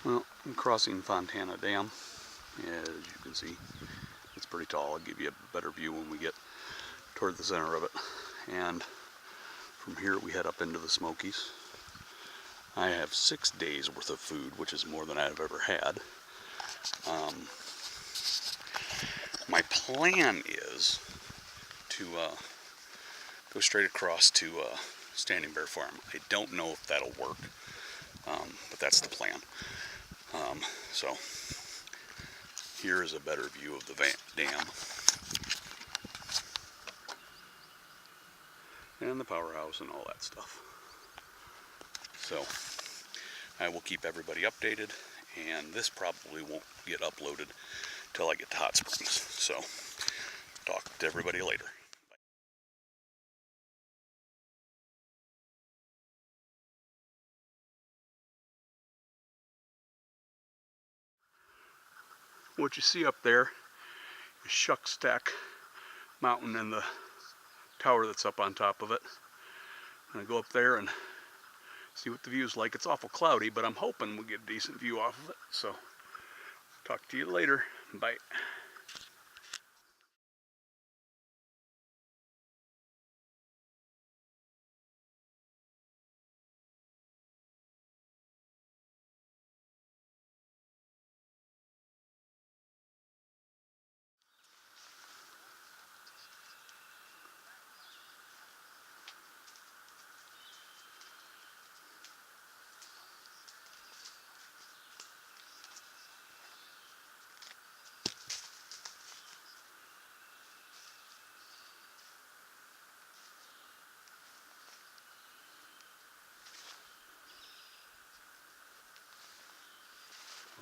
Well, I'm crossing Fontana Dam. As you can see, it's pretty tall. I'll give you a better view when we get toward the center of it. And from here we head up into the Smokies. I have 6 days worth of food, which is more than I've ever had. My plan is to go straight across to Standing Bear Farm. I don't know if that'll work, but that's the plan. So here is a better view of the dam and the powerhouse and all that stuff. So I will keep everybody updated, and this probably won't get uploaded till I get to Hot Springs. So talk to everybody later. What you see up there is Shuck Stack Mountain and the tower that's up on top of it. I'm gonna go up there and see what the view's like. It's awful cloudy, but I'm hoping we'll get a decent view off of it. So talk to you later. Bye.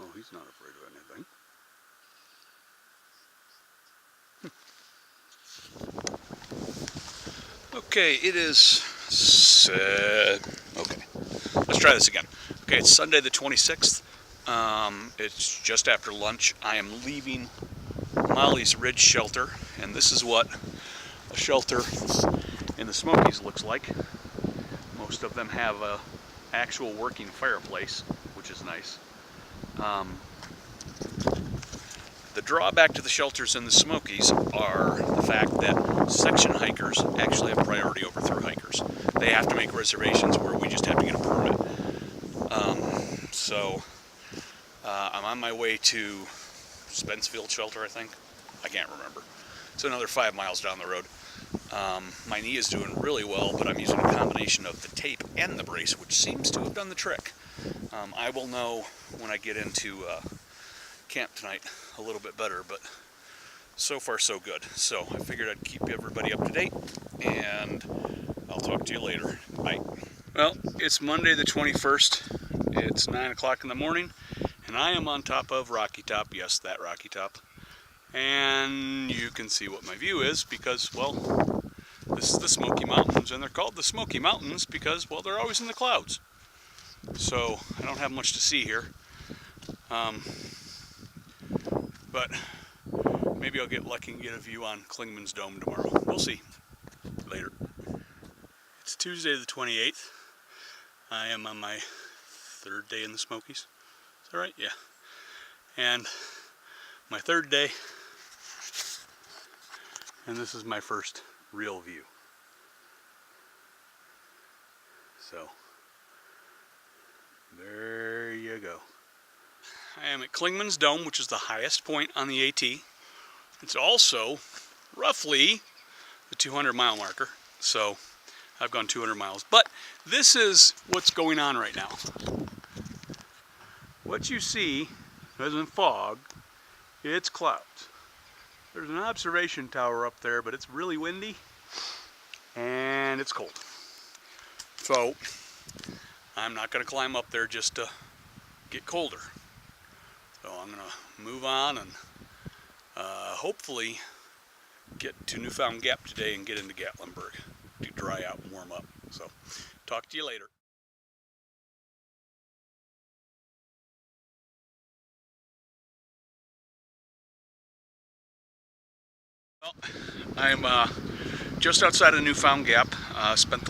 Oh, he's not afraid of anything. Okay, it is... okay, let's try this again. Okay, it's Sunday the 26th. It's just after lunch. I am leaving Molly's Ridge Shelter, and this is what a shelter in the Smokies looks like. Most of them have a actual working fireplace, which is nice. The drawback to the shelters in the Smokies are the fact that section hikers actually have priority over through hikers. They have to make reservations where we just have to get a permit. I'm on my way to Spencefield Shelter, I think. I can't remember. It's another 5 miles down the road. My knee is doing really well, but I'm using a combination of the tape and the brace, which seems to have done the trick. I will know when I get into camp tonight a little bit better, but so far so good. So I figured I'd keep everybody up to date, and I'll talk to you later. Bye. Well, it's Monday the 21st. It's 9 o'clock in the morning, and I am on top of Rocky Top. Yes, that Rocky Top. And you can see what my view is because, well, this is the Smoky Mountains, and they're called the Smoky Mountains because, well, they're always in the clouds. So I don't have much to see here. But maybe I'll get lucky and get a view on Klingman's Dome tomorrow. We'll see. Later. It's Tuesday the 28th. I am on my 3rd day in the Smokies. Is that right? Yeah. And my 3rd day. And this is my first real view. So, there you go. I am at Klingman's Dome, which is the highest point on the AT. It's also roughly the 200-mile marker. So, I've gone 200 miles. But this is what's going on right now. What you see isn't fog, it's clouds. There's an observation tower up there, but it's really windy and it's cold. So I'm not going to climb up there just to get colder. So I'm going to move on and hopefully get to Newfound Gap today and get into Gatlinburg to dry out and warm up. So talk to you later. Well, I'm just outside of Newfound Gap. Spent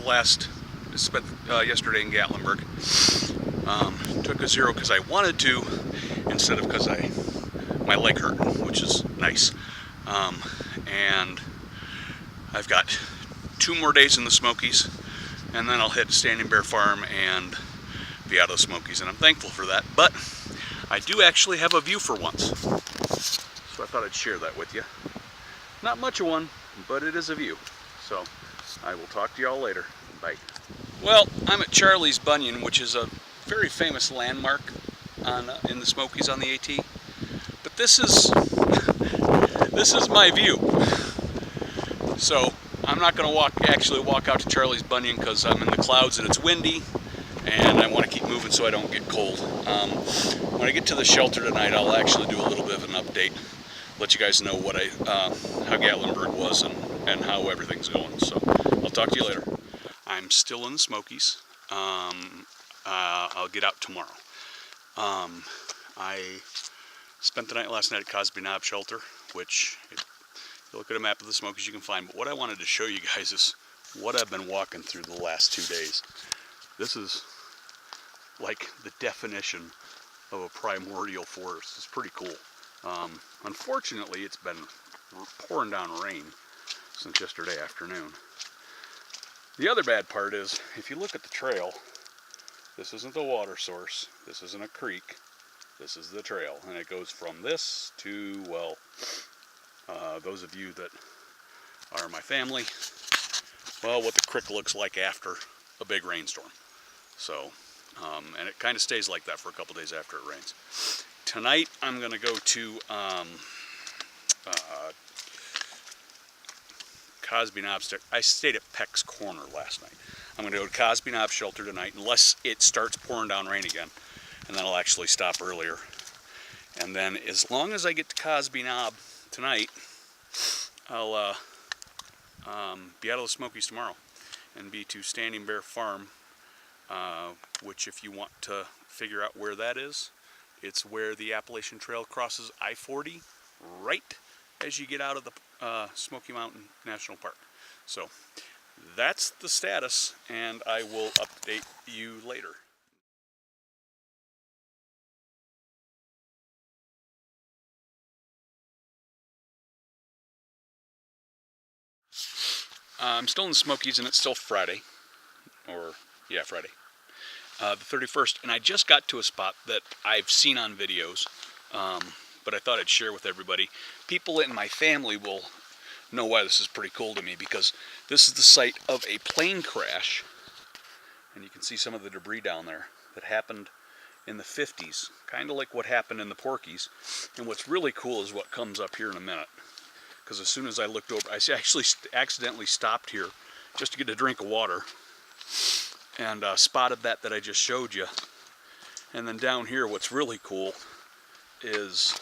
yesterday in Gatlinburg. Took a 0 because I wanted to, instead of because my leg hurt, which is nice. And I've got 2 more days in the Smokies, and then I'll hit Standing Bear Farm and be out of the Smokies, and I'm thankful for that. But I do actually have a view for once, so I thought I'd share that with you. Not much of one, but it is a view. So I will talk to y'all later. Bye. Well, I'm at Charlie's Bunyan, which is a very famous landmark in the Smokies on the AT. But this is my view. So I'm not going to actually walk out to Charlie's Bunyan because I'm in the clouds and it's windy, and I want to keep moving so I don't get cold. When I get to the shelter tonight, I'll actually do a little bit of an update, let you guys know what how Gatlinburg was and how everything's going. So I'll talk to you later. I'm still in the Smokies. I'll get out tomorrow. I spent the night last night at Cosby Knob Shelter, which, if you look at a map of the Smokies, you can find. But what I wanted to show you guys is what I've been walking through the last 2 days. This is like the definition of a primordial forest. It's pretty cool. Unfortunately, it's been pouring down rain since yesterday afternoon. The other bad part is, if you look at the trail, this isn't the water source, this isn't a creek, this is the trail, and it goes from this to, well, those of you that are my family, well, what the creek looks like after a big rainstorm. So, and it kind of stays like that for a couple days after it rains. Tonight, I'm going to go to Cosby Knob. I stayed at Peck's Corner last night. I'm going to go to Cosby Knob Shelter tonight, unless it starts pouring down rain again, and then I'll actually stop earlier. And then, as long as I get to Cosby Knob tonight, I'll be out of the Smokies tomorrow and be to Standing Bear Farm, which, if you want to figure out where that is, it's where the Appalachian Trail crosses I-40 right as you get out of the Smoky Mountain National Park. So that's the status, and I will update you later. I'm still in the Smokies, and it's still Friday, Friday, the 31st, and I just got to a spot that I've seen on videos, but I thought I'd share with everybody. People in my family will know why this is pretty cool to me, because this is the site of a plane crash, and you can see some of the debris down there that happened in the 50s, kind of like what happened in the Porkies. And what's really cool is what comes up here in a minute, because as soon as I looked over, I actually accidentally stopped here just to get a drink of water, and spotted that I just showed you. And then down here, what's really cool is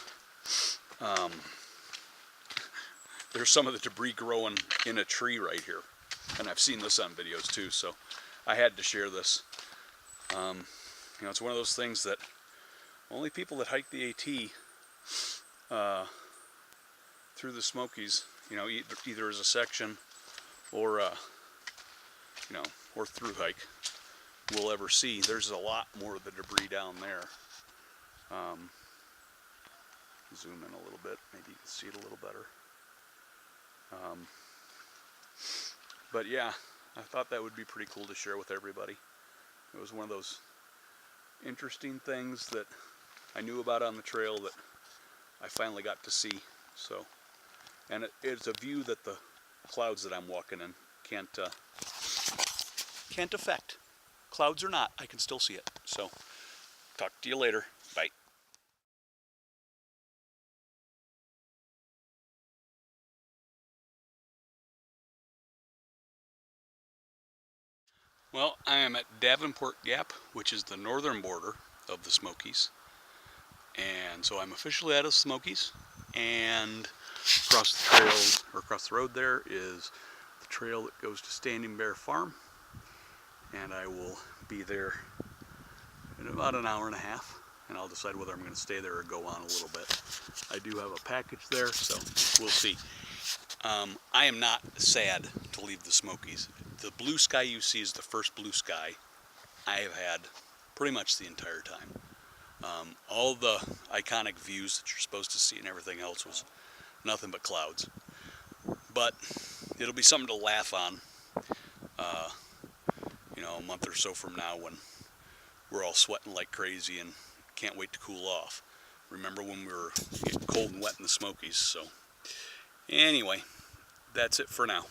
there's some of the debris growing in a tree right here, and I've seen this on videos too, so I had to share this. You know, it's one of those things that only people that hike the AT through the Smokies, you know, either as a section or you know, or through hike, will ever see. There's a lot more of the debris down there. Zoom in a little bit, maybe you can see it a little better. But yeah, I thought that would be pretty cool to share with everybody. It was one of those interesting things that I knew about on the trail that I finally got to see. So, and it's a view that the clouds that I'm walking in can't affect. Clouds or not, I can still see it. So, talk to you later. Bye. Well, I am at Davenport Gap, which is the northern border of the Smokies. And so I'm officially out of the Smokies, and across the trail, or across the road there, is the trail that goes to Standing Bear Farm. And I will be there in about an hour and a half, and I'll decide whether I'm going to stay there or go on a little bit. I do have a package there, so we'll see. I am not sad to leave the Smokies. The blue sky you see is the first blue sky I have had pretty much the entire time. All the iconic views that you're supposed to see and everything else was nothing but clouds. But it'll be something to laugh on, a month or so from now when we're all sweating like crazy and can't wait to cool off. Remember when we were getting cold and wet in the Smokies? So anyway, that's it for now.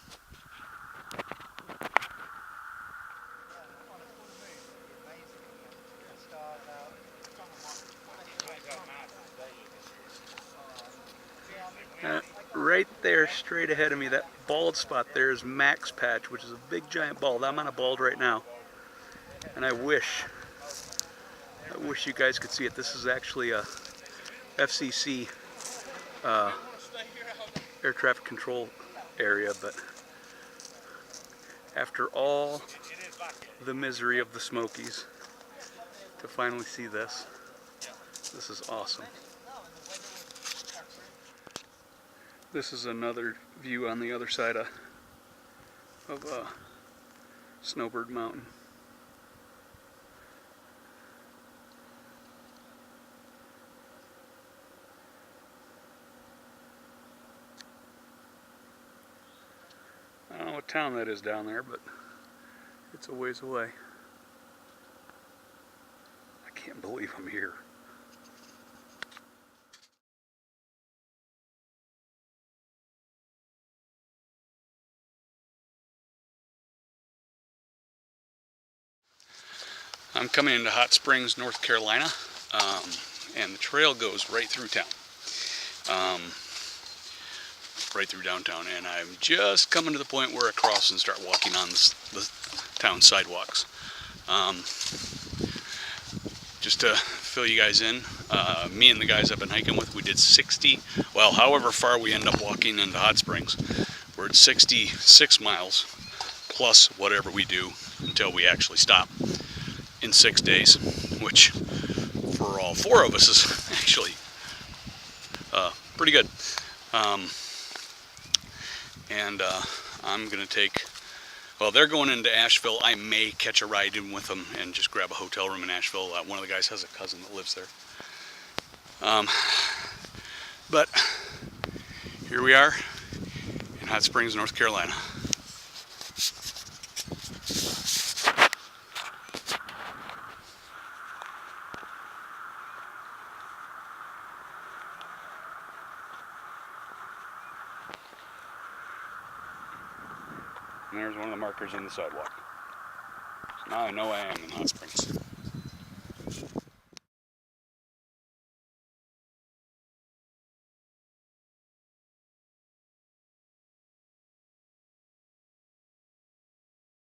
Right there, straight ahead of me, that bald spot there is Max Patch, which is a big giant bald. I'm on a bald right now, and I wish you guys could see it. This is actually a FCC air traffic control area, but after all the misery of the Smokies, to finally see this is awesome. This is another view on the other side of Snowbird Mountain. I don't know what town that is down there, but it's a ways away. I can't believe I'm here. I'm coming into Hot Springs, North Carolina, and the trail goes right through town, right through downtown, and I'm just coming to the point where I cross and start walking on the town sidewalks. Just to fill you guys in, me and the guys I've been hiking with, we did 60, well, however far we end up walking into Hot Springs, we're at 66 miles, plus whatever we do until we actually stop, in 6 days, which for all 4 of us is actually pretty good. I'm going to take, well, they're going into Asheville. I may catch a ride in with them and just grab a hotel room in Asheville. One of the guys has a cousin that lives there. But here we are in Hot Springs, North Carolina. And there's one of the markers in the sidewalk. So now I know I am in Hot Springs.